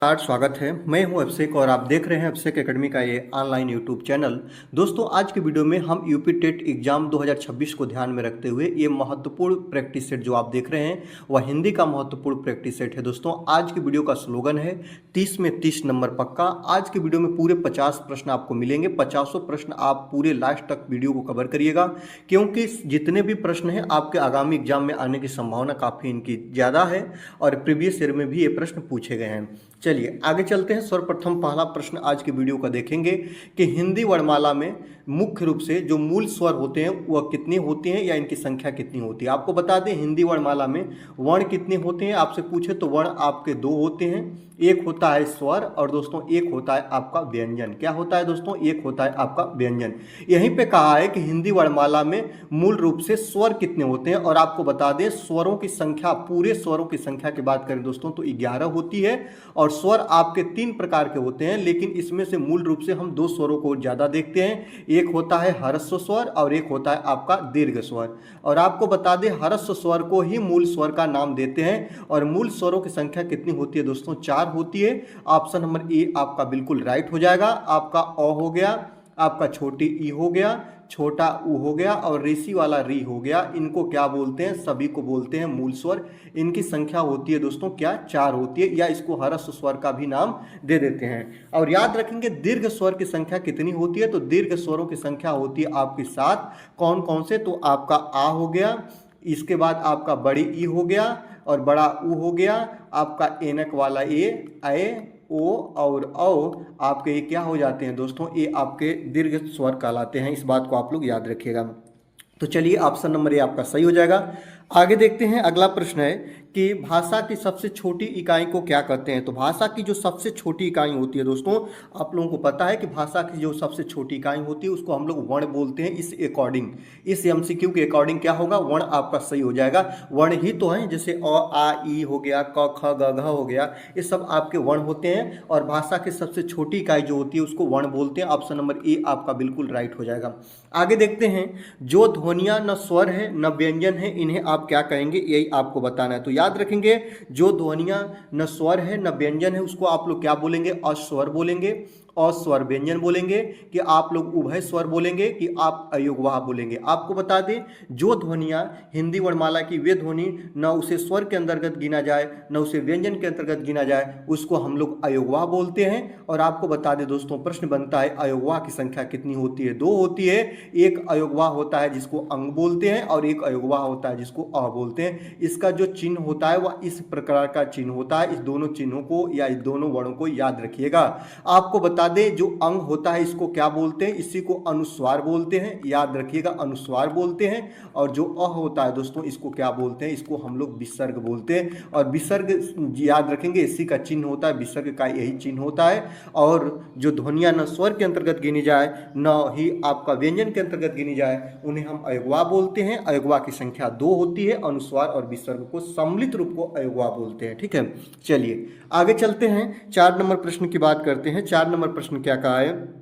स्वागत है। मैं हूं अभिषेक और आप देख रहे हैं अभिषेक एकेडमी का ये ऑनलाइन यूट्यूब चैनल। दोस्तों, आज की वीडियो में हम यूपी टेट एग्जाम 2026 को ध्यान में रखते हुए ये महत्वपूर्ण प्रैक्टिस सेट जो आप देख रहे हैं वह हिंदी का महत्वपूर्ण प्रैक्टिस सेट है। दोस्तों, आज की वीडियो का स्लोगन है 30 में 30 नंबर पक्का। आज की वीडियो में पूरे 50 प्रश्न आपको मिलेंगे। 50 प्रश्न आप पूरे लास्ट तक वीडियो को कवर करिएगा, क्योंकि जितने भी प्रश्न हैं आपके आगामी एग्जाम में आने की संभावना काफ़ी इनकी ज़्यादा है और प्रीवियस ईयर में भी ये प्रश्न पूछे गए हैं। चलिए आगे चलते हैं। सर्वप्रथम पहला प्रश्न आज की वीडियो का देखेंगे कि हिंदी वर्णमाला में मुख्य रूप से जो मूल स्वर होते हैं वह कितने होते हैं या इनकी संख्या कितनी होती है। आपको बता दें हिंदी वर्णमाला में वर्ण कितने होते हैं। आपसे पूछे तो वर्ण आपके दो होते हैं, एक होता है स्वर और दोस्तों एक होता है आपका व्यंजन। क्या होता है दोस्तों? एक होता है आपका व्यंजन। यहीं पे कहा है कि हिंदी वर्णमाला में मूल रूप से स्वर कितने होते हैं और आपको बता दें स्वरों की संख्या, पूरे स्वरों की संख्या की बात करें दोस्तों तो 11 होती है और स्वर आपके 3 प्रकार के होते हैं, लेकिन इसमें से मूल रूप से हम 2 स्वरों को ज़्यादा देखते हैं। एक होता है ह्रस्व स्वर और एक होता है आपका दीर्घ स्वर। और आपको बता दें ह्रस्व स्वर को ही मूल स्वर का नाम देते हैं और मूल स्वरों की संख्या कितनी होती है दोस्तों? 4 होती है। ऑप्शन नंबर ए आपका बिल्कुल राइट हो जाएगा। आपका अ हो गया, आपका छोटी ई हो गया, छोटा ऊ हो गया और ऋषि वाला री हो गया। इनको क्या बोलते हैं? सभी को बोलते हैं मूल स्वर। इनकी संख्या होती है दोस्तों क्या? 4 होती है, या इसको ह्रस्व स्वर का भी नाम दे देते हैं। और याद रखेंगे दीर्घ स्वर की संख्या कितनी होती है, तो दीर्घ स्वरों की संख्या होती है आपकी 7। कौन कौन से? तो आपका आ हो गया, इसके बाद आपका बड़ी ई हो गया और बड़ा ऊ हो गया, आपका एनक वाला ए ओ और औ आपके ये क्या हो जाते हैं दोस्तों? ये आपके दीर्घ स्वर कहलाते हैं। इस बात को आप लोग याद रखिएगा। तो चलिए ऑप्शन नंबर ए आपका सही हो जाएगा। आगे देखते हैं। अगला प्रश्न है कि भाषा की सबसे छोटी इकाई को क्या कहते हैं। तो भाषा की जो सबसे छोटी इकाई होती है दोस्तों, आप लोगों को पता है कि भाषा की जो सबसे छोटी इकाई होती है उसको हम लोग वर्ण बोलते हैं। इस अकॉर्डिंग, इस एमसीक्यू के अकॉर्डिंग क्या होगा? वर्ण आपका सही हो जाएगा। वर्ण ही तो है, जैसे अ आ ई हो गया, क ख ग घ हो गया, ये सब आपके वर्ण होते हैं और भाषा की सबसे छोटी इकाई जो होती है उसको वर्ण बोलते हैं। ऑप्शन नंबर ए आपका बिल्कुल राइट हो जाएगा। आगे देखते हैं। जो ध्वनियाँ न स्वर है न व्यंजन है, इन्हें आप क्या कहेंगे? यही आपको बताना है। तो याद रखेंगे जो ध्वनियाँ न स्वर है न व्यंजन है उसको आप लोग क्या बोलेंगे? अस्वर बोलेंगे, अस्वर व्यंजन बोलेंगे, कि आप लोग उभय स्वर बोलेंगे, कि आप अयोगवाह बोलेंगे। आपको बता दें जो ध्वनियाँ हिंदी वर्णमाला की वे ध्वनि न उसे स्वर के अंतर्गत गिना जाए न उसे व्यंजन के अंतर्गत गिना जाए उसको हम लोग अयोगवाह बोलते हैं। और आपको बता दें दोस्तों प्रश्न बनता है अयोगवाह की संख्या कितनी होती है? 2 होती है। एक अयोगवाह होता है जिसको अंग बोलते हैं और एक अयोगवाह होता है जिसको अ बोलते हैं। इसका जो चिन्ह होता है वह इस प्रकार का चिन्ह होता है। इस दोनों चिन्हों को या इस दोनों वर्णों को याद रखिएगा। आपको बता दें जो अंग होता है इसको क्या बोलते हैं? इसी को अनुस्वार बोलते हैं। याद रखिएगा अनुस्वार बोलते हैं। और जो अ होता है दोस्तों इसको क्या बोलते हैं? इसको हम लोग विसर्ग बोलते हैं। और विसर्ग याद रखेंगे इसी का चिन्ह होता है, विसर्ग का यही चिन्ह होता है। और जो ध्वनियाँ न स्वर के अंतर्गत गिनी जाए न ही आपका व्यंजन के अंतर्गत गिनी जाए उन्हें हम अयोगवाह बोलते हैं। अयोगवाह की संख्या 2 होती है। अनुस्वार और विसर्ग को सम्मिलित रूप को अयोगवाह बोलते हैं। ठीक है, चलिए आगे चलते हैं। 4 नंबर प्रश्न की बात करते हैं। 4 नंबर प्रश्न क्या कहा है?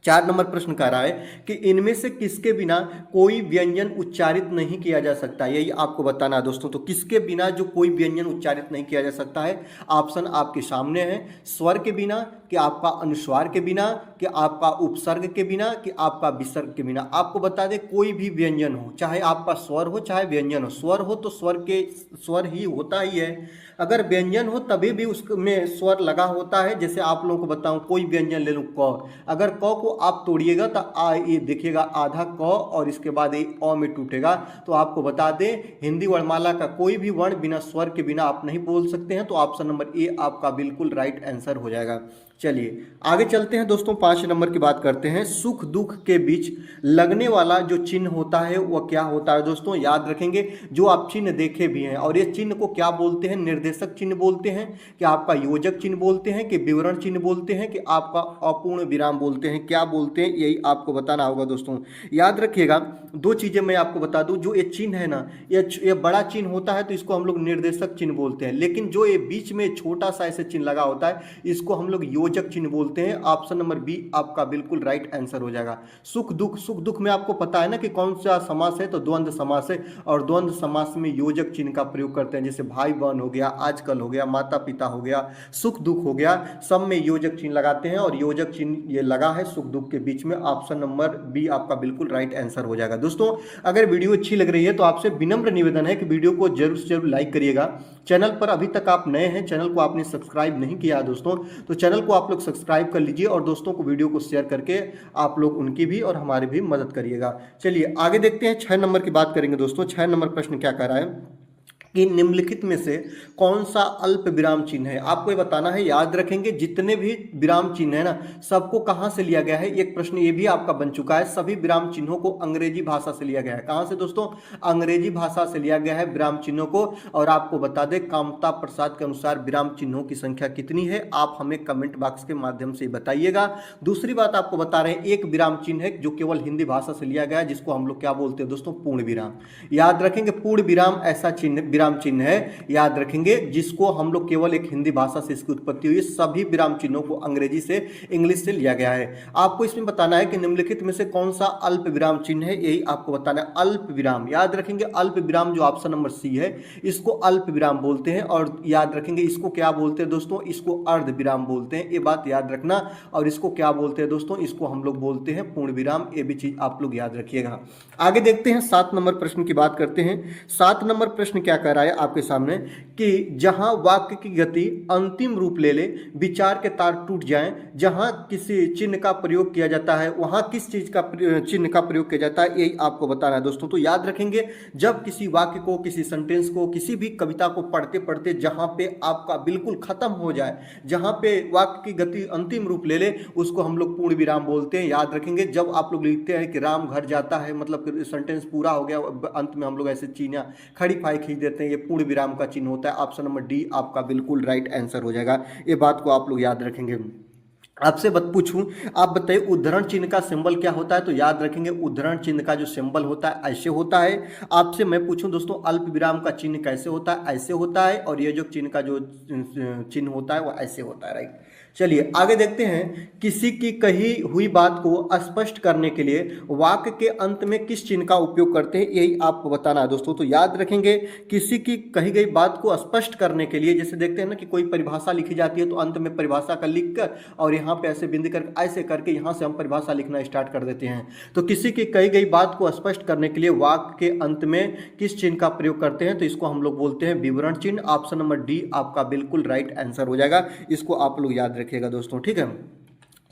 4 नंबर प्रश्न कह रहा है कि इनमें से किसके बिना कोई व्यंजन उच्चारित नहीं किया जा सकता। यही आपको बताना है दोस्तों। तो किसके बिना जो कोई व्यंजन उच्चारित नहीं किया जा सकता है? ऑप्शन आपके सामने है। स्वर के बिना, कि आपका अनुस्वार के बिना, कि आपका उपसर्ग के बिना, कि आपका विसर्ग के बिना। आपको बता दें कोई भी व्यंजन हो, चाहे आपका स्वर हो चाहे व्यंजन हो। स्वर हो तो स्वर ही होता ही है। अगर व्यंजन हो तभी भी उसमें स्वर लगा होता है। जैसे आप लोगों को बताऊं, कोई व्यंजन ले लूं क, अगर क को आप तोड़िएगा तो आ ये देखिएगा आधा क और इसके बाद ये अ में टूटेगा। तो आपको बता दें हिंदी वर्णमाला का कोई भी वर्ण बिना स्वर के बिना आप नहीं बोल सकते हैं। तो ऑप्शन नंबर ए आपका बिल्कुल राइट आंसर हो जाएगा। चलिए आगे चलते हैं दोस्तों। 5 नंबर की बात करते हैं। सुख दुख के बीच लगने वाला जो चिन्ह होता है वह क्या होता है दोस्तों? याद रखेंगे जो आप चिन्ह देखे भी हैं और ये चिन्ह को क्या बोलते हैं? निर्देशक चिन्ह बोलते हैं, कि आपका योजक चिन्ह बोलते हैं, कि विवरण चिन्ह बोलते हैं, कि आपका अपूर्ण विराम बोलते हैं। क्या बोलते हैं यही आपको बताना होगा दोस्तों। याद रखिएगा 2 चीजें मैं आपको बता दूं। जो ये चिन्ह है ना, ये बड़ा चिन्ह होता है तो इसको हम लोग निर्देशक चिन्ह बोलते हैं, लेकिन जो ये बीच में छोटा सा ऐसे चिन्ह लगा होता है इसको हम लोग योजक चिन्ह बोलते हैं। ऑप्शन नंबर बी आपका बिल्कुल राइट आंसर हो जाएगा। सुख दुख में आपको पता है ना कि कौन सा समास है, तो द्वंद्व समास है, और द्वंद्व समास में योजक चिन्ह का प्रयोग करते हैं। जैसे भाई बहन हो गया, आजकल हो गया, माता पिता हो गया, सुख दुख हो गया, सब में योजक चिन्ह लगाते हैं, और योजक चिन्ह ये लगा है सुख दुख के बीच में। ऑप्शन नंबर बी आपका बिल्कुल राइट आंसर हो जाएगा। दोस्तों अगर वीडियो अच्छी लग रही है तो आपसे विनम्र निवेदन है कि वीडियो को जरूर से जरूर लाइक करिएगा। चैनल पर अभी तक आप नए हैं, चैनल को आपने सब्सक्राइब नहीं किया है दोस्तों, तो चैनल को आप लोग सब्सक्राइब कर लीजिए, और दोस्तों को वीडियो को शेयर करके आप लोग उनकी भी और हमारी भी मदद करिएगा। चलिए आगे देखते हैं, 6 नंबर की बात करेंगे दोस्तों। 6 नंबर प्रश्न क्या कह रहा है कि निम्नलिखित में से कौन सा अल्प विराम चिन्ह है। आपको ये बताना है, याद रखेंगे जितने भी विराम चिन्ह है ना, सबको कहां से लिया गया है। एक प्रश्न ये भी आपका बन चुका है, सभी विराम चिन्हों को अंग्रेजी भाषा से लिया गया है। कहां से दोस्तों? अंग्रेजी भाषा से लिया गया है विराम चिन्हों को। और आपको बता दें, कामता प्रसाद के अनुसार विराम चिन्हों की संख्या कितनी है, आप हमें कमेंट बॉक्स के माध्यम से बताइएगा। दूसरी बात आपको बता रहे हैं, एक विराम चिन्ह है जो केवल हिंदी भाषा से लिया गया है, जिसको हम लोग क्या बोलते हैं दोस्तों? पूर्ण विराम। याद रखेंगे, पूर्ण विराम ऐसा चिन्ह विराम चिन्ह है, याद रखेंगे, जिसको हम लोग केवल एक हिंदी भाषा से इसकी उत्पत्ति हुई। सभी विराम चिन्हों को अंग्रेजी से, इंग्लिश से लिया गया है। आपको इसमें बताना है कि निम्नलिखित में से कौन सा अल्प विराम चिन्ह है, यही आपको बताना है। अल्प विराम, याद रखेंगे अल्प विराम जो ऑप्शन नंबर सी है, इसको अल्प विराम बोलते हैं। और याद रखेंगे इसको क्या बोलते हैं दोस्तों? इसको अर्ध विराम बोलते हैं, ये बात याद रखना। और इसको क्या बोलते हैं दोस्तों? इसको हम लोग बोलते हैं पूर्ण विराम। ये भी चीज आप लोग याद रखिएगा। आगे देखते हैं, 7 नंबर प्रश्न की बात करते हैं। 7 नंबर प्रश्न क्या कह रहा है आपके सामने कि जहां वाक्य की गति अंतिम रूप ले ले, विचार के तार टूट जाएं, जहां किसी चिन्ह का प्रयोग किया जाता है वहां किस चीज का चिन्ह का प्रयोग किया जाता है, यही आपको बताना है दोस्तों। तो याद रखेंगे, जब किसी वाक्य को, किसी सेंटेंस को, किसी भी कविता को पढ़ते पढ़ते जहां पे आपका बिल्कुल खत्म हो जाए, जहां पे वाक्य की गति अंतिम रूप ले ले, उसको हम लोग पूर्ण विराम बोलते हैं। याद रखेंगे, जब आप लोग लिखते हैं कि राम घर जाता है, मतलब सेंटेंस पूरा हो गया, अंत में हम लोग ऐसे चिन्ह खड़ी फाई खींच देते हैं, ये पूर्ण विराम का चिन्ह होता है। ऑप्शन नंबर डी आपका बिल्कुल राइट आंसर हो जाएगा। ये बात को आप लोग याद रखेंगे। आपसे पूछूं, आप बताइए उद्धरण चिन्ह का सिंबल क्या होता है? तो याद रखेंगे, उद्धरण चिन्ह का जो सिंबल होता है ऐसे होता है। आपसे मैं पूछूं दोस्तों, अल्प विराम का चिन्ह कैसे होता है? ऐसे होता है। और ये जो चिन्ह का जो चिन्ह होता है वो ऐसे होता है, राइट। चलिए आगे देखते हैं, किसी की कही हुई बात को स्पष्ट करने के लिए वाक्य के अंत में किस चिन्ह का उपयोग करते हैं, यही आपको बताना है दोस्तों। तो याद रखेंगे, किसी की कही गई बात को स्पष्ट करने के लिए, जैसे देखते हैं ना कि कोई परिभाषा लिखी जाती है, तो अंत में परिभाषा का लिख कर और यहाँ पे ऐसे बिंदु कर ऐसे करके यहाँ से हम परिभाषा लिखना स्टार्ट कर देते हैं। तो किसी की कही गई बात को स्पष्ट करने के लिए वाक्य के अंत में किस चिन्ह का प्रयोग करते हैं, तो इसको हम लोग बोलते हैं विवरण चिन्ह। ऑप्शन नंबर डी आपका बिल्कुल राइट आंसर हो जाएगा। इसको आप लोग याद रखिएगा दोस्तों, ठीक है।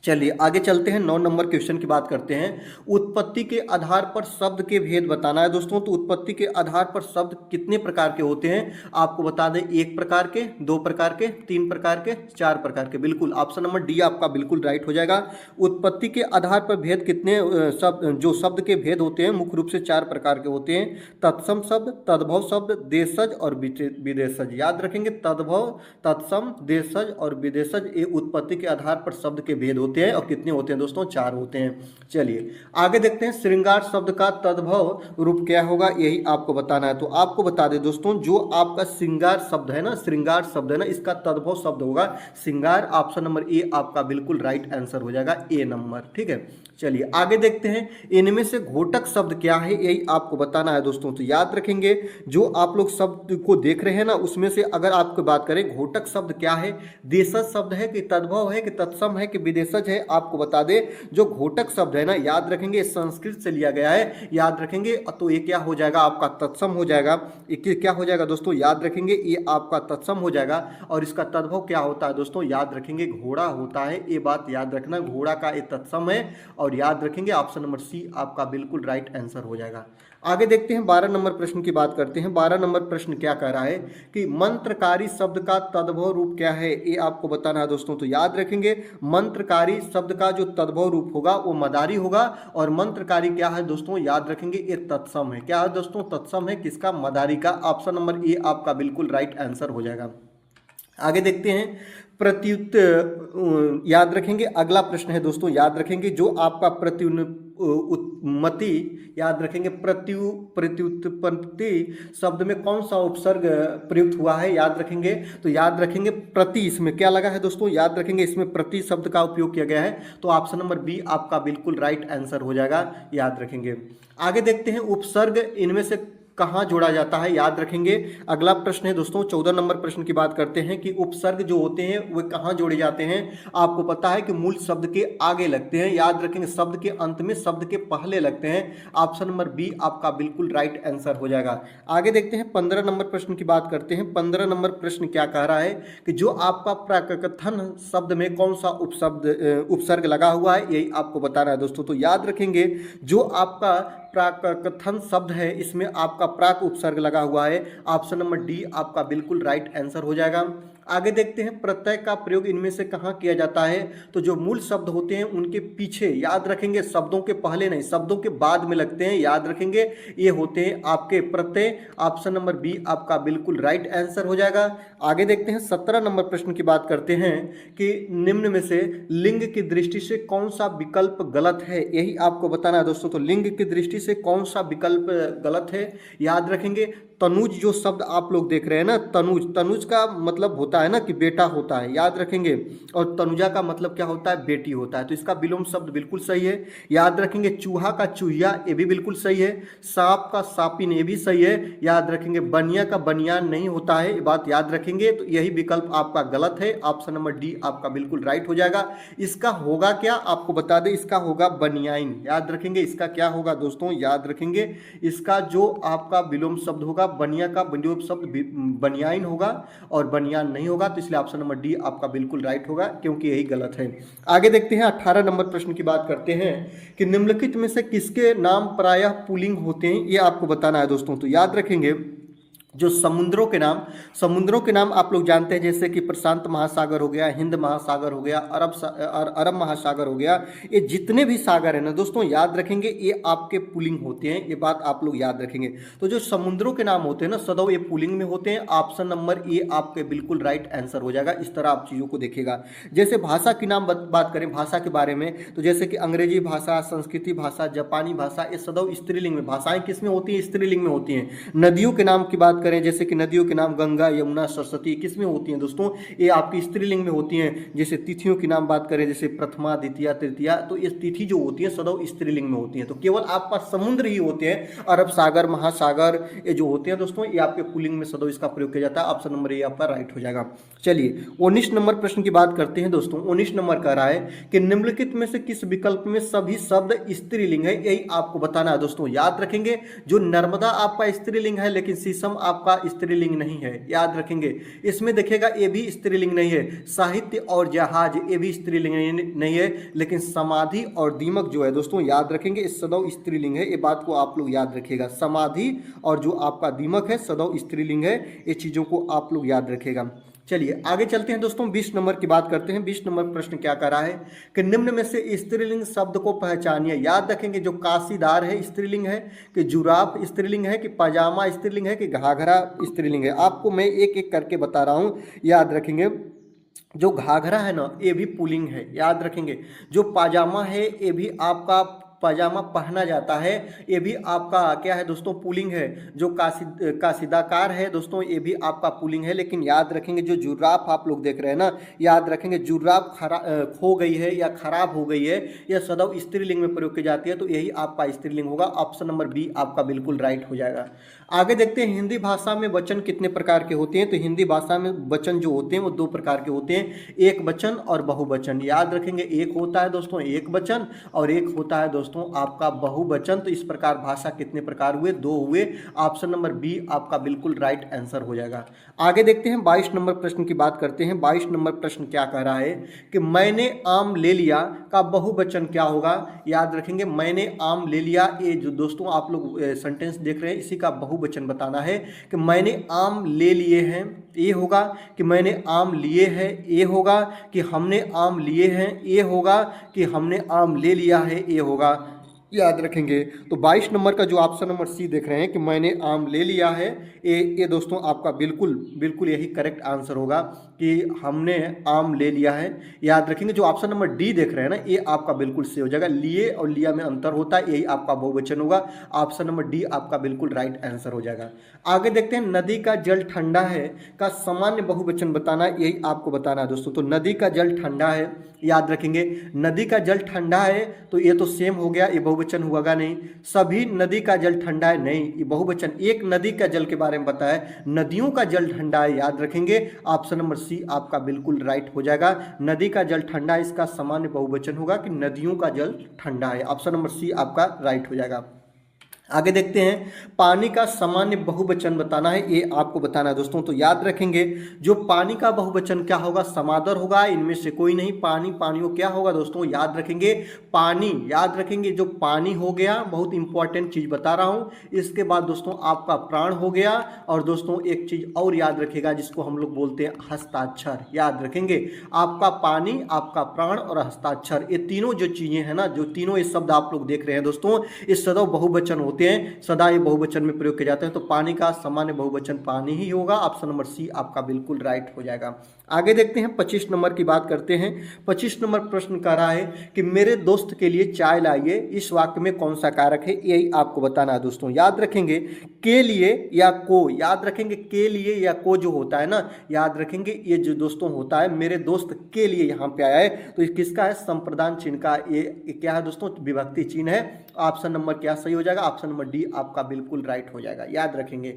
चलिए आगे चलते हैं, 9 नंबर क्वेश्चन की बात करते हैं। उत्पत्ति के आधार पर शब्द के भेद बताना है दोस्तों। तो उत्पत्ति के आधार पर शब्द कितने प्रकार के होते हैं, आपको बता दें। 1 प्रकार के, 2 प्रकार के, 3 प्रकार के, 4 प्रकार के। बिल्कुल ऑप्शन नंबर डी आपका बिल्कुल राइट हो जाएगा। उत्पत्ति के आधार पर भेद कितने जो शब्द के भेद होते हैं मुख्य रूप से 4 प्रकार के होते हैं। तत्सम शब्द, तद्भव शब्द, देशज और विदेशज। याद रखेंगे, तद्भव, तत्सम, देशज और विदेशज, ये उत्पत्ति के आधार पर शब्द के भेद होते हैं। और कितने होते हैं दोस्तों? 4 होते हैं। चलिए आगे देखते हैं, श्रृंगार शब्द का तद्भव रूप क्या होगा, यही आपको बताना है। तो आपको बता दें दोस्तों, जो आपका श्रृंगार शब्द है ना, श्रृंगार शब्द है ना, इसका तद्भव शब्द होगा श्रृंगार। ऑप्शन नंबर ए आपका बिल्कुल राइट आंसर हो जाएगा, ए नंबर, ठीक है। चलिए आगे देखते हैं, इनमें से घोटक शब्द क्या है, यही आपको बताना है दोस्तों। तो याद रखेंगे, जो आप लोग शब्द को देख रहे हैं ना, उसमें से अगर आपको बात करें, घोटक शब्द क्या है, देशज शब्द है कि तद्भव है कि तत्सम है कि विदेशज है, आपको बता दें। जो घोटक शब्द है ना, याद रखेंगे, संस्कृत से लिया गया है, याद रखेंगे। तो ये क्या हो जाएगा, आपका तत्सम हो जाएगा। ये क्या हो जाएगा दोस्तों, याद रखेंगे, ये आपका तत्सम हो जाएगा। और इसका तद्भव क्या होता है दोस्तों, याद रखेंगे, घोड़ा होता है। ये बात याद रखना, घोड़ा का ये तत्सम है। और याद रखेंगे, ऑप्शन नंबर सी आपका बिल्कुल राइट आंसर हो जाएगा। आगे देखते हैं, 12 नंबर प्रश्न की बात करते हैं। 12 नंबर प्रश्न क्या कह रहा है कि मंत्रकारी शब्द का तद्भव रूप क्या है, ये आपको बताना है दोस्तों। तो याद रखेंगे, मंत्रकारी शब्द का जो तद्भव रूप होगा वो मदारी होगा। और मंत्रकारी क्या है दोस्तों, याद रखेंगे, ये तत्सम है। क्या है दोस्तों, तत्सम है, किसका, मदारी का। ऑप्शन नंबर ए आपका बिल्कुल राइट आंसर हो जाएगा। आगे देखते हैं, प्रत्युत याद रखेंगे। अगला प्रश्न है दोस्तों, याद रखेंगे जो आपका प्रत्युत्पत्ति, याद रखेंगे प्रत्युत्पत्ति शब्द में कौन सा उपसर्ग प्रयुक्त हुआ है, याद रखेंगे। तो याद रखेंगे प्रति, इसमें क्या लगा है दोस्तों, याद रखेंगे इसमें प्रति शब्द का उपयोग किया गया है। तो ऑप्शन नंबर बी आपका बिल्कुल राइट आंसर हो जाएगा, याद रखेंगे। आगे देखते हैं उपसर्ग इनमें से कहाँ जोड़ा जाता है, याद रखेंगे। अगला प्रश्न है दोस्तों 14 नंबर प्रश्न की बात करते हैं कि उपसर्ग जो होते हैं वे कहाँ जोड़े जाते हैं। आपको पता है कि मूल शब्द के आगे लगते हैं, याद रखेंगे शब्द के अंत में, शब्द के पहले लगते हैं। ऑप्शन नंबर बी आपका बिल्कुल राइट आंसर हो जाएगा। आगे देखते हैं 15 नंबर प्रश्न की बात करते हैं। 15 नंबर प्रश्न क्या कह रहा है कि जो आपका प्राकथन शब्द में कौन सा उपसर्ग लगा हुआ है, यही आपको बताना है दोस्तों। तो याद रखेंगे जो आपका प्राकथन शब्द है इसमें आपका प्राक उपसर्ग लगा हुआ है। ऑप्शन नंबर डी आपका बिल्कुल राइट आंसर हो जाएगा। आगे देखते हैं प्रत्यय का प्रयोग इनमें से कहाँ किया जाता है। तो जो मूल शब्द होते हैं उनके पीछे, याद रखेंगे शब्दों के पहले नहीं, शब्दों के बाद में लगते हैं, याद रखेंगे ये होते हैं आपके प्रत्यय। ऑप्शन नंबर बी आपका बिल्कुल राइट आंसर हो जाएगा। आगे देखते हैं 17 नंबर प्रश्न की बात करते हैं कि निम्न में से लिंग की दृष्टि से कौन सा विकल्प गलत है, यही आपको बताना है दोस्तों। तो लिंग की दृष्टि से कौन सा विकल्प गलत है, याद रखेंगे तनुज जो शब्द आप लोग देख रहे हैं ना, तनुज, तनुज का मतलब होता है ना कि बेटा होता है, याद रखेंगे। और तनुजा का मतलब क्या होता है, बेटी होता है। तो इसका विलोम शब्द बिल्कुल सही है, याद रखेंगे। चूहा का चूहिया, ये भी बिल्कुल सही है। सांप का सापिन, ये भी सही है, याद रखेंगे। बनिया का बनियान नहीं होता है, ये बात याद रखेंगे। तो यही विकल्प आपका गलत है। ऑप्शन नंबर डी आपका बिल्कुल राइट हो जाएगा। इसका होगा क्या, आपको बता दें, इसका होगा बनियाइन, याद रखेंगे। इसका क्या होगा दोस्तों, याद रखेंगे इसका जो आपका विलोम शब्द होगा, बनिया का विलोम शब्द बनियाइन होगा और बनियान नहीं होगा। तो इसलिए ऑप्शन नंबर डी आपका बिल्कुल राइट होगा, क्योंकि यही गलत है। आगे देखते हैं 18 नंबर प्रश्न की बात करते हैं कि निम्नलिखित में से किसके नाम प्रायः पुल्लिंग होते हैं, ये आपको बताना है दोस्तों। तो याद रखेंगे जो समुद्रों के नाम आप लोग जानते हैं, जैसे कि प्रशांत महासागर हो गया, हिंद महासागर हो गया, अरब महासागर हो गया, ये जितने भी सागर है ना दोस्तों, याद रखेंगे ये आपके पुल्लिंग होते हैं, ये बात आप लोग याद रखेंगे। तो जो समुद्रों के नाम होते हैं ना सदैव ये पुल्लिंग में होते हैं। ऑप्शन नंबर ए आपके बिल्कुल राइट आंसर हो जाएगा। इस तरह आप चीज़ों को देखिएगा। जैसे भाषा की नाम बात करें, भाषा के बारे में, तो जैसे कि अंग्रेजी भाषा, संस्कृति भाषा, जापानी भाषा, ये सदैव स्त्रीलिंग में, भाषाएं किस में होती हैं, स्त्रीलिंग में होती हैं। नदियों के नाम की बात करें, जैसे कि नदियों के नाम गंगा, यमुना, सरस्वती, किस में होती हैं दोस्तों, ये आपकी स्त्रीलिंग में होती हैं। जैसे तिथियों की नाम बात करें, जैसे प्रथमा, द्वितीया, तृतीया, तो ये तिथि जो होती है सदैव स्त्रीलिंग में होती हैं। तो केवल आपका समुद्र ही होते हैं, अरब सागर, महासागर, ये जो होते हैं दोस्तों, ये आपके पुल्लिंग में सदैव इसका प्रयोग किया जाता है। ऑप्शन नंबर ए आपका राइट हो जाएगा। चलिए 19 नंबर प्रश्न की बात करते हैं दोस्तों। 19 नंबर कह रहा है कि निम्नलिखित में से किस विकल्प में सभी शब्द स्त्रीलिंग है, यही आपको बताना है दोस्तों। याद रखेंगे जो नर्मदा आपका स्त्रीलिंग है, लेकिन शीशम आपका स्त्रीलिंग नहीं है, याद रखेंगे। इसमें देखिएगा ये भी स्त्रीलिंग नहीं है। साहित्य और जहाज, ये भी स्त्रीलिंग नहीं है, लेकिन समाधि और दीमक जो है दोस्तों, याद रखेंगे इस सदैव स्त्रीलिंग है, ये बात को आप लोग याद रखिएगा। समाधि और जो आपका दीमक है सदैव स्त्रीलिंग है, ये चीजों को आप लोग याद रखिएगा। चलिए आगे चलते हैं दोस्तों, 20 नंबर की बात करते हैं। 20 नंबर प्रश्न क्या कर रहा है कि निम्न में से स्त्रीलिंग शब्द को पहचानिए। याद रखेंगे जो काशीदार है स्त्रीलिंग है, कि जुराफ स्त्रीलिंग है, कि पाजामा स्त्रीलिंग है, कि घाघरा स्त्रीलिंग है। आपको मैं एक एक करके बता रहा हूँ, याद रखेंगे। जो घाघरा है ना ये भी पुल्लिंग है, याद रखेंगे। जो पाजामा है ये भी आपका पाजामा पहना जाता है, ये भी आपका क्या है दोस्तों, पुल्लिंग है। जो काशिदाकार है दोस्तों, ये भी आपका पुल्लिंग है। लेकिन याद रखेंगे जो जुर्राफ आप लोग देख रहे हैं ना, याद रखेंगे जुर्राफ खो गई है या खराब हो गई है, या सदैव स्त्रीलिंग में प्रयोग की जाती है, तो यही आपका स्त्रीलिंग होगा। ऑप्शन नंबर बी आपका बिल्कुल राइट हो जाएगा। आगे देखते हैं हिंदी भाषा में वचन कितने प्रकार के होते हैं। तो हिंदी भाषा में वचन जो होते हैं वो दो प्रकार के होते हैं, एक वचन और बहुवचन। याद रखेंगे एक होता है दोस्तों एक वचन, और एक होता है दोस्तों आपका बहुवचन। तो इस प्रकार भाषा कितने प्रकार हुए, दो हुए। ऑप्शन नंबर बी आपका बिल्कुल राइट आंसर हो जाएगा। आगे देखते हैं 22 नंबर प्रश्न की बात करते हैं। 22 नंबर प्रश्न क्या कह रहा है कि मैंने आम ले लिया का बहुवचन क्या होगा। याद रखेंगे मैंने आम ले लिया, ये जो दोस्तों आप लोग सेंटेंस देख रहे हैं इसी का बहुवचन बताना है। कि मैंने आम ले लिए हैं ये होगा, कि मैंने आम लिए हैं ये होगा, कि हमने आम लिए हैं ये होगा, कि हमने आम ले लिया है ये होगा। याद रखेंगे। तो 22 नंबर का जो ऑप्शन नंबर सी देख रहे हैं कि मैंने आम ले लिया है, ये दोस्तों आपका बिल्कुल यही करेक्ट आंसर होगा। कि हमने आम ले लिया है, याद रखेंगे। जो ऑप्शन नंबर डी देख रहे हैं ना, ये आपका बिल्कुल सही हो जाएगा। लिए और लिया में अंतर होता है, यही आपका बहुवचन होगा। ऑप्शन नंबर डी आपका बिल्कुल राइट आंसर हो जाएगा। आगे देखते हैं, नदी का जल ठंडा है का सामान्य बहुवचन बताना, यही आपको बताना है दोस्तों। तो नदी का जल ठंडा है, याद रखेंगे। नदी का जल ठंडा है तो ये तो सेम हो गया, ये बहुवचन होगा नहीं। सभी नदी का जल ठंडा है, नहीं, ये बहुवचन। एक नदी का जल के बारे में बताया, नदियों का जल ठंडा है, याद रखेंगे। ऑप्शन नंबर सी आपका बिल्कुल राइट हो जाएगा। नदी का जल ठंडा है, इसका सामान्य बहुवचन होगा कि नदियों का जल ठंडा है। ऑप्शन नंबर सी आपका राइट हो जाएगा। आगे देखते हैं, पानी का सामान्य बहुवचन बताना है, ये आपको बताना है दोस्तों। तो याद रखेंगे, जो पानी का बहुवचन क्या होगा, समादर होगा, इनमें से कोई नहीं। पानी, पानियों क्या होगा दोस्तों, याद रखेंगे पानी, याद रखेंगे। जो पानी हो गया, बहुत इंपॉर्टेंट चीज बता रहा हूं। इसके बाद दोस्तों आपका प्राण हो गया, और दोस्तों एक चीज और याद रखेगा जिसको हम लोग बोलते हैं हस्ताक्षर, याद रखेंगे। आपका पानी, आपका प्राण और हस्ताक्षर, ये तीनों जो चीजें हैं ना, जो तीनों ये शब्द आप लोग देख रहे हैं दोस्तों, ये सदैव बहुवचन होते हैं, सदा ये बहुवचन में प्रयोग किए जाते हैं। तो पानी का सामान्य बहुवचन पानी ही होगा। ऑप्शन नंबर सी आपका बिल्कुल राइट हो जाएगा। आगे देखते हैं, 25 नंबर की बात करते हैं। 25 नंबर प्रश्न कह रहा है कि मेरे दोस्त के लिए चाय लाइए, इस वाक्य में कौन सा कारक है, यही आपको बताना है दोस्तों। याद रखेंगे, के लिए या को, याद रखेंगे के लिए या को जो होता है ना, याद रखेंगे ये जो दोस्तों होता है, मेरे दोस्त के लिए यहाँ पे आया है, तो ये किसका है, संप्रदान चिन्ह का। ये क्या है दोस्तों, विभक्ति चिन्ह है। ऑप्शन नंबर क्या सही हो जाएगा, ऑप्शन नंबर डी आपका बिल्कुल राइट हो जाएगा। याद रखेंगे,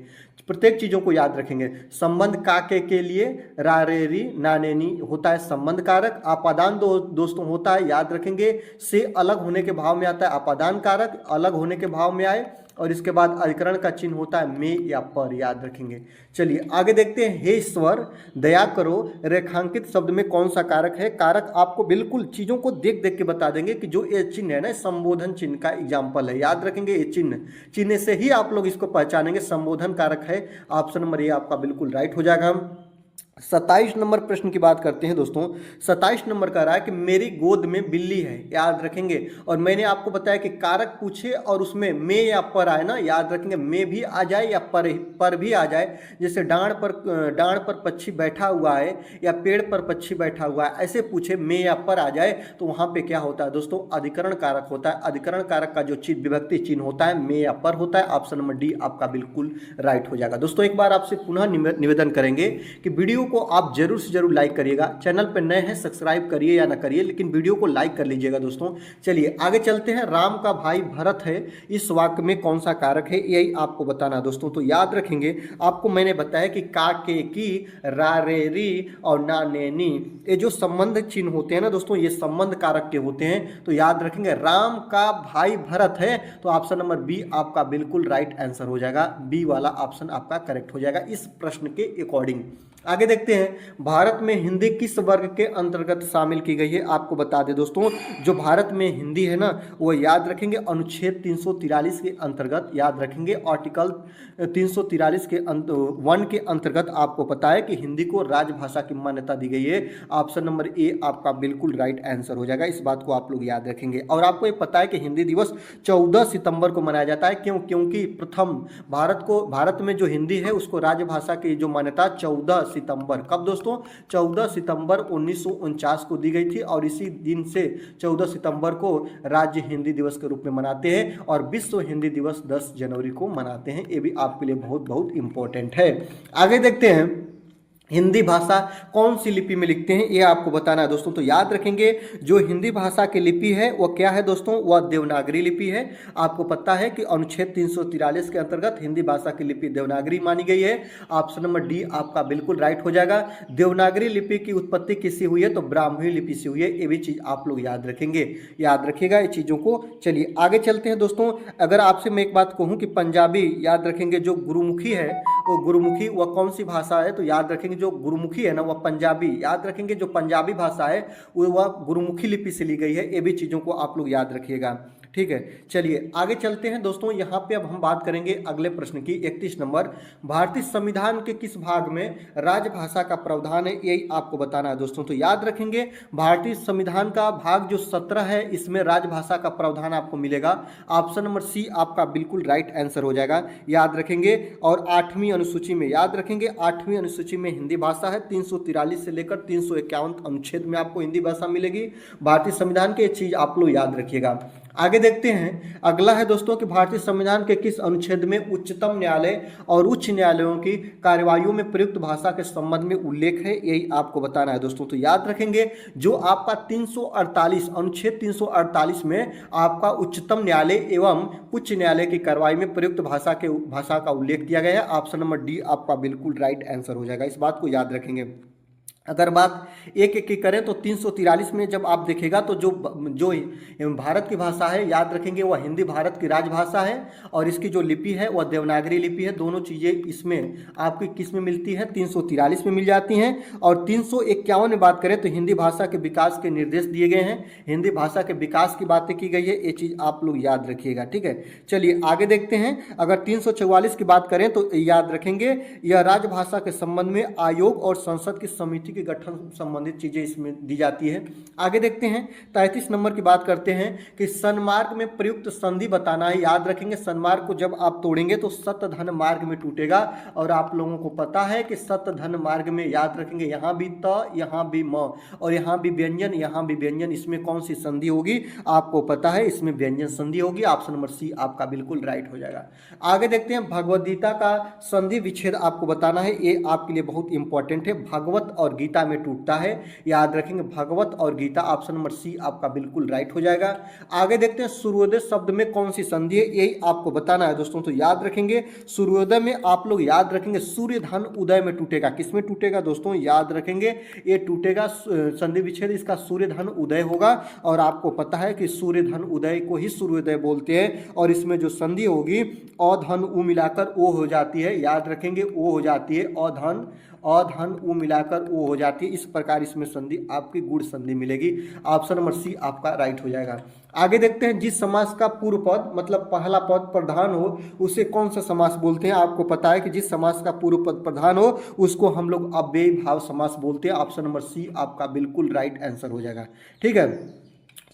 प्रत्येक चीजों को याद रखेंगे। संबंध का के लिए रारेरी नानेनी होता है संबंध कारक। आपादान दोस्तों होता है, याद रखेंगे, से अलग होने के भाव में आता है आपादान कारक, अलग होने के भाव में आए। और इसके बाद अधिकरण का चिन्ह होता है में या पर, याद रखेंगे। चलिए आगे देखते हैं, हे ईश्वर दया करो, रेखांकित शब्द में कौन सा कारक है। कारक आपको बिल्कुल चीजों को देख देख के बता देंगे कि जो ये चिन्ह है ना, संबोधन चिन्ह का एग्जाम्पल है, याद रखेंगे। ये चिन्ह से ही आप लोग इसको पहचानेंगे, संबोधन कारक है। ऑप्शन नंबर ए आपका बिल्कुल राइट हो जाएगा। 27 नंबर प्रश्न की बात करते हैं दोस्तों। 27 नंबर कह रहा है कि मेरी गोद में बिल्ली है, याद रखेंगे। और मैंने आपको बताया कि कारक पूछे और उसमें में या पर आए ना, याद रखेंगे, में भी आ जाए या पर भी आ जाए। जैसे डांड पर पक्षी बैठा हुआ है या पेड़ पर पक्षी बैठा हुआ है, ऐसे पूछे में या पर आ जाए तो वहां पे क्या होता है दोस्तों, अधिकरण कारक होता है। अधिकरण कारक का जो विभक्ति चिन्ह होता है में या पर होता है। ऑप्शन नंबर डी आपका बिल्कुल राइट हो जाएगा। दोस्तों एक बार आपसे पुनः निवेदन करेंगे कि वीडियो को आप जरूर से जरूर लाइक करिएगा। चैनल पर नए हैं सब्सक्राइब करिए या ना करिए, लेकिन वीडियो को लाइक कर लीजिएगा दोस्तों। चलिए आगे चलते हैं, राम का भाई भरत है, इस वाक्य में कौन सा कारक है, यही आपको बताना है दोस्तों। तो याद रखेंगे, आपको मैंने बताया कि का के की रा रे री और ना ने नी, ये जो संबंध चिन्ह होते हैं ना दोस्तों, ये संबंध कारक के होते हैं। तो याद रखेंगे, राम का भाई भरत है, तो ऑप्शन नंबर बी आपका बिल्कुल राइट आंसर हो जाएगा। बी वाला ऑप्शन आपका करेक्ट हो जाएगा इस प्रश्न के अकॉर्डिंग। आगे देखते हैं, भारत में हिंदी किस वर्ग के अंतर्गत शामिल की गई है, आपको बता दें दोस्तों। जो भारत में हिंदी है ना, वो याद रखेंगे अनुच्छेद 343 के अंतर्गत, याद रखेंगे आर्टिकल 343 के 1 के अंतर्गत आपको पता है कि हिंदी को राजभाषा की मान्यता दी गई है। ऑप्शन नंबर ए आपका बिल्कुल राइट आंसर हो जाएगा, इस बात को आप लोग याद रखेंगे। और आपको ये पता है कि हिंदी दिवस 14 सितंबर को मनाया जाता है, क्योंकि प्रथम भारत में जो हिंदी है उसको राजभाषा की जो मान्यता 14 सितंबर, कब दोस्तों, 14 सितंबर 1949 को दी गई थी। और इसी दिन से 14 सितंबर को राज्य हिंदी दिवस के रूप में मनाते हैं, और विश्व हिंदी दिवस 10 जनवरी को मनाते हैं। ये भी आपके लिए बहुत बहुत इंपॉर्टेंट है। आगे देखते हैं, हिंदी भाषा कौन सी लिपि में लिखते हैं, ये आपको बताना है दोस्तों। तो याद रखेंगे, जो हिंदी भाषा की लिपि है वह क्या है दोस्तों, वह देवनागरी लिपि है। आपको पता है कि अनुच्छेद 343 के अंतर्गत हिंदी भाषा की लिपि देवनागरी मानी गई है। ऑप्शन नंबर डी आपका बिल्कुल राइट हो जाएगा। देवनागरी लिपि की उत्पत्ति किससे हुई है, तो ब्राह्मी लिपि से हुई है। ये भी चीज आप लोग याद रखेंगे, याद रखिएगा ये चीजों को। चलिए आगे चलते हैं दोस्तों। अगर आपसे मैं एक बात कहूँ कि पंजाबी, याद रखेंगे, जो गुरुमुखी है वो गुरुमुखी वह कौन सी भाषा है, तो याद रखेंगे जो गुरुमुखी है ना वह पंजाबी, याद रखेंगे जो पंजाबी भाषा है वह गुरुमुखी लिपि से ली गई है। ये भी चीज़ों को आप लोग याद रखिएगा। ठीक है, चलिए आगे चलते हैं दोस्तों। यहाँ पे अब हम बात करेंगे अगले प्रश्न की। 31 नंबर, भारतीय संविधान के किस भाग में राजभाषा का प्रावधान है, यही आपको बताना है दोस्तों। तो याद रखेंगे भारतीय संविधान का भाग जो 17 है, इसमें राजभाषा का प्रावधान आपको मिलेगा। ऑप्शन नंबर सी आपका बिल्कुल राइट आंसर हो जाएगा, याद रखेंगे। और 8वीं अनुसूची में याद रखेंगे, 8वीं अनुसूची में हिंदी भाषा है। 343 से लेकर 351 अनुच्छेद में आपको हिंदी भाषा मिलेगी भारतीय संविधान के। ये चीज आप लोग याद रखिएगा। आगे देखते हैं, अगला है दोस्तों कि भारतीय संविधान के किस अनुच्छेद में उच्चतम न्यायालय और उच्च न्यायालयों की कार्यवाहियों में प्रयुक्त भाषा के संबंध में उल्लेख है, यही आपको बताना है दोस्तों। तो याद रखेंगे जो आपका 348 अनुच्छेद 348 में आपका उच्चतम न्यायालय एवं उच्च न्यायालय की कार्यवाही में प्रयुक्त भाषा का उल्लेख किया गया है। ऑप्शन नंबर डी आपका बिल्कुल राइट आंसर हो जाएगा, इस बात को याद रखेंगे। अगर बात एक एक की करें तो 343 में जब आप देखेगा तो जो भारत की भाषा है, याद रखेंगे वह हिंदी भारत की राजभाषा है और इसकी जो लिपि है वह देवनागरी लिपि है। दोनों चीज़ें इसमें आपकी किस में मिलती है, 343 में मिल जाती हैं। और 351 में बात करें तो हिंदी भाषा के विकास के निर्देश दिए गए हैं, हिंदी भाषा के विकास की बातें की गई है। ये चीज़ आप लोग याद रखिएगा, ठीक है। चलिए आगे देखते हैं। अगर 344 की बात करें तो याद रखेंगे यह राजभाषा के संबंध में आयोग और संसद की समिति के गठन संबंधित चीजें इसमें दी जाती है। आगे देखते हैं, 33 नंबर की बात करते हैं कि सन्मार्ग में प्रयुक्त संधि बताना है। याद रखेंगे सन्मार्ग को जब आप तोड़ेंगे तो सतधन मार्ग में टूटेगा। और आप लोगों को पता है कि सतधन मार्ग में याद रखेंगे यहाँ भी त, यहाँ भी म और यहाँ भी व्यंजन, यहाँ भी व्यंजन। इसमें कौन सी संधि होगी आपको पता है, इसमें व्यंजन संधि होगी। ऑप्शन नंबर सी आपका बिल्कुल राइट हो जाएगा। आगे देखते हैं, भगवद गीता का संधि विच्छेद आपको बताना है, ये आपके लिए बहुत इंपॉर्टेंट है। भागवत और गीता में टूटता है, याद रखेंगे भागवत और गीता। ऑप्शन नंबर सी आपका बिल्कुल राइट हो जाएगा। आगे देखते हैं, सूर्योदय शब्द में कौन सी संधि है, यही आपको बताना है दोस्तों। तो याद रखेंगे सूर्योदय में आप लोग याद रखेंगे सूर्य धन उदय में टूटेगा। किस में टूटेगा दोस्तों, याद रखेंगे ये टूटेगा संधि विच्छेद इसका सूर्य धन उदय होगा। और आपको पता है कि सूर्य धन उदय को ही सूर्योदय बोलते हैं। और इसमें जो संधि होगी अधन उ मिलाकर ओ हो जाती है, याद रखेंगे ओ हो जाती है, अधन उ मिलाकर ओ हो जाती है। इस प्रकार इसमें संधि आपकी गुण संधि मिलेगी। ऑप्शन नंबर सी आपका राइट हो जाएगा। आगे देखते हैं, जिस समास का पूर्व पद मतलब पहला पद प्रधान हो उसे कौन सा समास बोलते हैं। आपको पता है कि जिस समास का पूर्व पद प्रधान हो उसको हम लोग अव्ययी भाव समास बोलते हैं। ऑप्शन नंबर सी आपका बिल्कुल राइट आंसर हो जाएगा, ठीक है।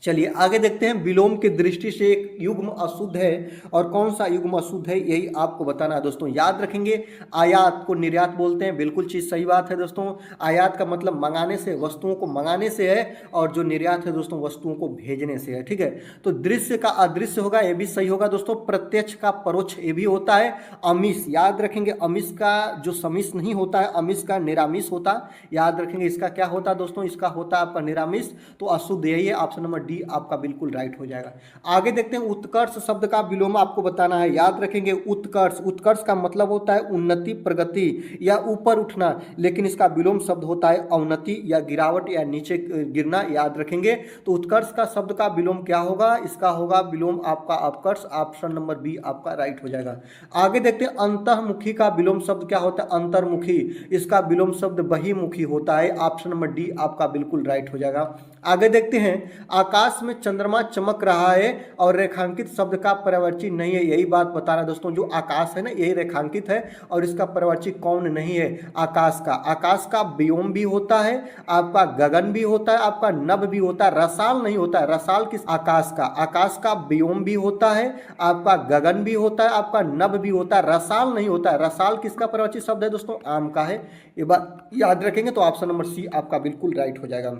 चलिए आगे देखते हैं, विलोम की दृष्टि से एक युग्म अशुद्ध है और कौन सा युग्म अशुद्ध है, यही आपको बताना है दोस्तों। याद रखेंगे आयात को निर्यात बोलते हैं, बिल्कुल चीज़ सही बात है दोस्तों। आयात का मतलब मंगाने से, वस्तुओं को मंगाने से है, और जो निर्यात है दोस्तों वस्तुओं को भेजने से है, ठीक है। तो दृश्य का अदृश्य होगा, ये भी सही होगा दोस्तों। प्रत्यक्ष का परोक्ष ये भी होता है। अमीश, याद रखेंगे अमीश का जो समीश नहीं होता है, अमीश का निरामिष होता, याद रखेंगे इसका क्या होता है दोस्तों, इसका होता है आपका निरामिष। तो अशुद्ध यही है, ऑप्शन नंबर डी आपका बिल्कुल राइट हो जाएगा। आगे देखते हैं, उत्कर्ष शब्द का विलोम आपको बताना है। याद रखेंगे उत्कर्ष, उत्कर्ष का मतलब होता है उन्नति, प्रगति या ऊपर उठना, लेकिन इसका विलोम शब्द होता है अवनति या गिरावट या नीचे गिरना, याद रखेंगे। तो उत्कर्ष का शब्द का विलोम क्या होगा, इसका होगा विलोम आपका अपकर्ष। ऑप्शन नंबर बी आपका राइट हो जाएगा। आगे देखते हैं, अंतर्मुखी का विलोम शब्द क्या होता है, अंतर्मुखी, इसका विलोम शब्द बहिमुखी होता है। ऑप्शन नंबर डी आपका बिल्कुल राइट हो जाएगा। आगे देखते हैं, आकाश में चंद्रमा चमक रहा है और रेखांकित शब्द का पर्यायवाची नहीं है, यही बात बता रहा है दोस्तों। जो आकाश है ना यही रेखांकित है और इसका पर्यायवाची कौन नहीं है, आकाश का। आकाश का व्योम भी होता है, आपका गगन भी होता है, आपका नभ भी होता है, रसाल नहीं होता है। रसाल किस, आकाश का, आकाश का व्योम भी होता है, आपका गगन भी होता है, आपका नभ भी होता है, रसाल नहीं होता है। रसाल किसका पर्यायवाची शब्द है दोस्तों, आम का है। ये बात याद रखेंगे तो ऑप्शन नंबर सी आपका बिल्कुल राइट हो जाएगा।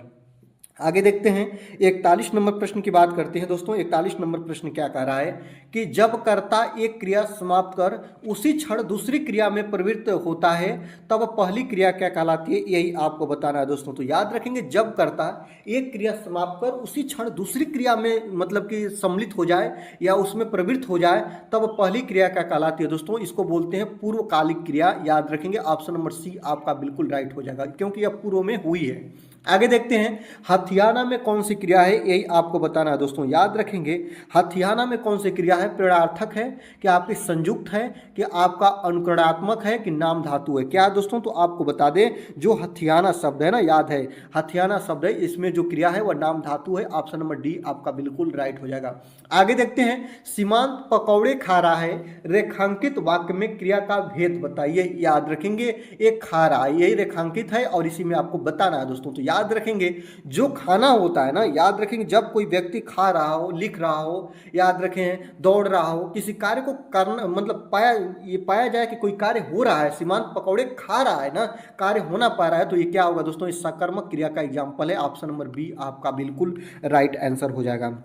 आगे देखते हैं, 41 नंबर प्रश्न की बात करते हैं दोस्तों। 41 नंबर प्रश्न क्या कह रहा है कि जब कर्ता एक क्रिया समाप्त कर उसी क्षण दूसरी क्रिया में प्रवृत्त होता है तब पहली क्रिया क्या कहलाती है, यही आपको बताना है दोस्तों। तो याद रखेंगे, जब कर्ता एक क्रिया समाप्त कर उसी क्षण दूसरी क्रिया में मतलब कि सम्मिलित हो जाए या उसमें प्रवृत्त हो जाए तब पहली क्रिया क्या कहलाती है दोस्तों, इसको बोलते हैं पूर्वकालिक क्रिया। याद रखेंगे, ऑप्शन नंबर सी आपका बिल्कुल राइट हो जाएगा क्योंकि यह पूर्व में हुई है। आगे देखते हैं, हथियाना में कौन सी क्रिया है, यही आपको बताना है दोस्तों। याद रखेंगे हथियाना में कौन सी क्रिया है, प्रेरणार्थक है कि आपकी संयुक्त है कि आपका अनुकरणात्मक है कि नाम धातु है, क्या है दोस्तों। तो आपको बता दें जो हथियाना शब्द है ना, याद है हथियाना शब्द है, इसमें जो क्रिया है वह नाम धातु है। ऑप्शन नंबर डी आपका बिल्कुल राइट हो जाएगा। आगे देखते हैं, सीमांत पकौड़े खा रहा है, रेखांकित वाक्य में क्रिया का भेद बताइए। याद रखेंगे एक खा रहा है, यही रेखांकित है और इसी में आपको बताना है दोस्तों। तो याद रखेंगे जो खाना होता है ना, याद रखेंगे जब कोई व्यक्ति खा रहा हो, लिख रहा हो, याद रखें दौड़ रहा हो, किसी कार्य को करना मतलब पाया जाए कि कोई कार्य हो रहा है, सीमांत पकौड़े खा रहा है ना, कार्य होना पा रहा है, तो ये क्या होगा दोस्तों, इस सकर्मक क्रिया का एग्जाम्पल है। ऑप्शन नंबर बी आपका बिल्कुल राइट आंसर हो जाएगा।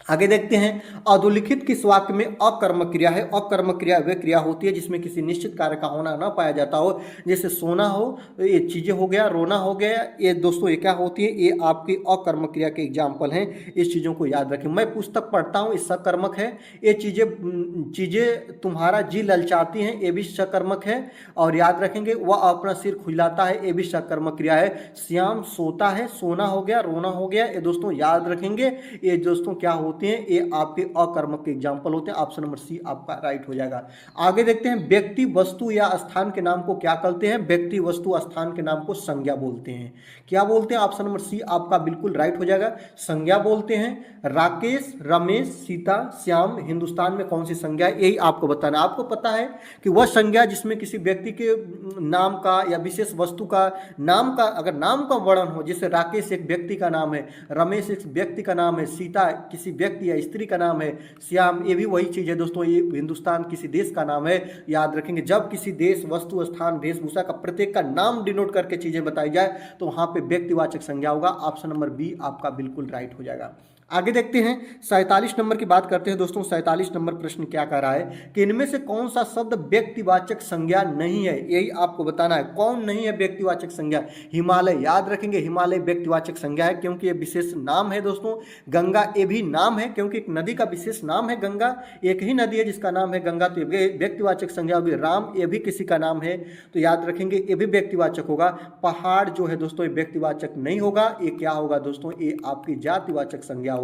आगे देखते हैं, अधोलिखित किस वाक्य में अकर्मक क्रिया है। अकर्मक क्रिया वह क्रिया होती है जिसमें किसी निश्चित कार्य का होना ना पाया जाता हो, जैसे सोना हो, ये चीजें हो गया, रोना हो गया, ये दोस्तों ये क्या होती है, ये आपकी अकर्मक क्रिया के एग्जाम्पल हैं। इस चीजों को याद रखें। मैं पुस्तक पढ़ता हूँ, ये सकर्मक है। ये चीजें तुम्हारा जी ललचाती हैं, ये भी सकर्मक है। और याद रखेंगे वह अपना सिर खुजलाता है, ये भी सकर्मक क्रिया है। श्याम सोता है, सोना हो गया, रोना हो गया, ये दोस्तों याद रखेंगे। ये दोस्तों क्या होते हैं, ये आपके अकर्मक के एग्जाम्पल होते हैं। ऑप्शन नंबर सी आपका राइट हो जाएगा। आगे देखते हैं, व्यक्ति वस्तु या स्थान के नाम को क्या कहते हैं। व्यक्ति वस्तु स्थान के नाम को संज्ञा बोलते हैं। क्या बोलते हैं, ऑप्शन नंबर सी आपका बिल्कुल राइट हो जाएगा, संज्ञा बोलते हैं। राकेश, रमेश, सीता, श्याम, हिंदुस्तान में कौन सी संज्ञा है, यही आपको बताना है। आपको पता है कि वह संज्ञा जिसमें किसी व्यक्ति के नाम का या विशेष वस्तु का नाम का, अगर नाम का वर्णन हो, जैसे राकेश एक व्यक्ति का नाम है, रमेश एक व्यक्ति का नाम है, सीता किसी व्यक्ति या स्त्री का नाम है, श्याम ये भी वही चीज है दोस्तों, ये हिंदुस्तान किसी देश का नाम है। याद रखेंगे जब किसी देश, वस्तु, स्थान, वेशभूषा का प्रत्येक का नाम डिनोट करके चीजें बताई जाए तो वहां पे व्यक्तिवाचक संज्ञा होगा। ऑप्शन नंबर बी आपका बिल्कुल राइट हो जाएगा। आगे देखते हैं, 47 नंबर की बात करते हैं दोस्तों। 47 नंबर प्रश्न क्या कह रहा है कि इनमें से कौन सा शब्द व्यक्तिवाचक संज्ञा नहीं है, यही आपको बताना है। कौन नहीं है व्यक्तिवाचक संज्ञा, हिमालय। याद रखेंगे हिमालय व्यक्तिवाचक संज्ञा है क्योंकि ये विशेष नाम है दोस्तों। गंगा ये भी नाम है क्योंकि एक नदी का विशेष नाम है गंगा, एक ही नदी है जिसका नाम है गंगा, तो ये व्यक्तिवाचक संज्ञा होगी। राम ये भी किसी का नाम है, तो याद रखेंगे ये भी व्यक्तिवाचक होगा। पहाड़ जो है दोस्तों ये व्यक्तिवाचक नहीं होगा, ये क्या होगा दोस्तों, ये आपकी जातिवाचक संज्ञा होगी।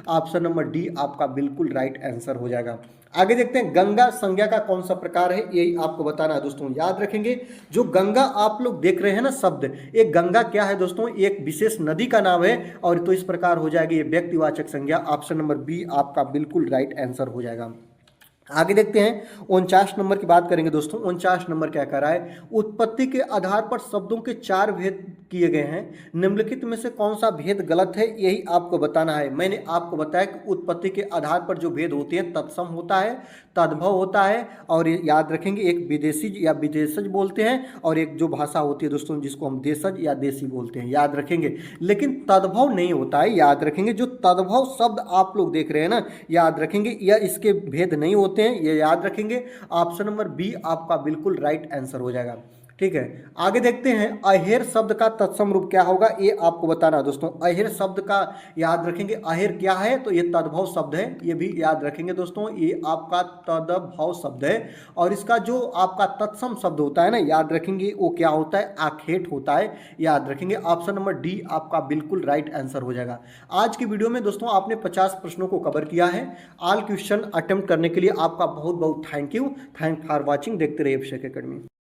ऑप्शन नंबर डी आपका बिल्कुल राइट आंसर हो जाएगा। आगे देखते हैं, गंगा संज्ञा का कौन सा प्रकार है, यही आपको बताना है दोस्तों। याद रखेंगे जो गंगा आप लोग देख रहे हैं ना शब्द, एक गंगा क्या है दोस्तों, एक विशेष नदी का नाम है और तो इस प्रकार हो जाएगी ये व्यक्तिवाचक संज्ञा। ऑप्शन नंबर बी आपका बिल्कुल राइट आंसर हो जाएगा। आगे देखते हैं, 49 नंबर की बात करेंगे दोस्तों। 49 नंबर क्या कह रहा है, उत्पत्ति के आधार पर शब्दों के 4 भेद किए गए हैं, निम्नलिखित में से कौन सा भेद गलत है, यही आपको बताना है। मैंने आपको बताया कि उत्पत्ति के आधार पर जो भेद होते हैं, तत्सम होता है, तद्भव होता है, और याद रखेंगे एक विदेशी या विदेशज बोलते हैं, और एक जो भाषा होती है दोस्तों जिसको हम देशज या देसी बोलते हैं, याद रखेंगे। लेकिन तद्भव नहीं होता है, याद रखेंगे। जो तद्भव शब्द आप लोग देख रहे हैं ना, याद रखेंगे या इसके भेद नहीं होते हैं, ये याद रखेंगे। ऑप्शन नंबर बी आपका बिल्कुल राइट आंसर हो जाएगा। ठीक है, आगे देखते हैं, अहेर शब्द का तत्सम रूप क्या होगा, ये आपको बताना है दोस्तों। अहेर शब्द का याद रखेंगे, अहेर क्या है, तो ये तद्भव शब्द है, ये भी याद रखेंगे दोस्तों, ये आपका तद्भव शब्द है। और इसका जो आपका तत्सम शब्द होता है ना, याद रखेंगे वो क्या होता है, आखेट होता है, याद रखेंगे। ऑप्शन नंबर डी आपका बिल्कुल राइट आंसर हो जाएगा। आज की वीडियो में दोस्तों आपने 50 प्रश्नों को कवर किया है। ऑल क्वेश्चन अटेम्प्ट करने के लिए आपका बहुत बहुत thank you. Thank for watching. देखते रहिए अभिषेक एकेडमी।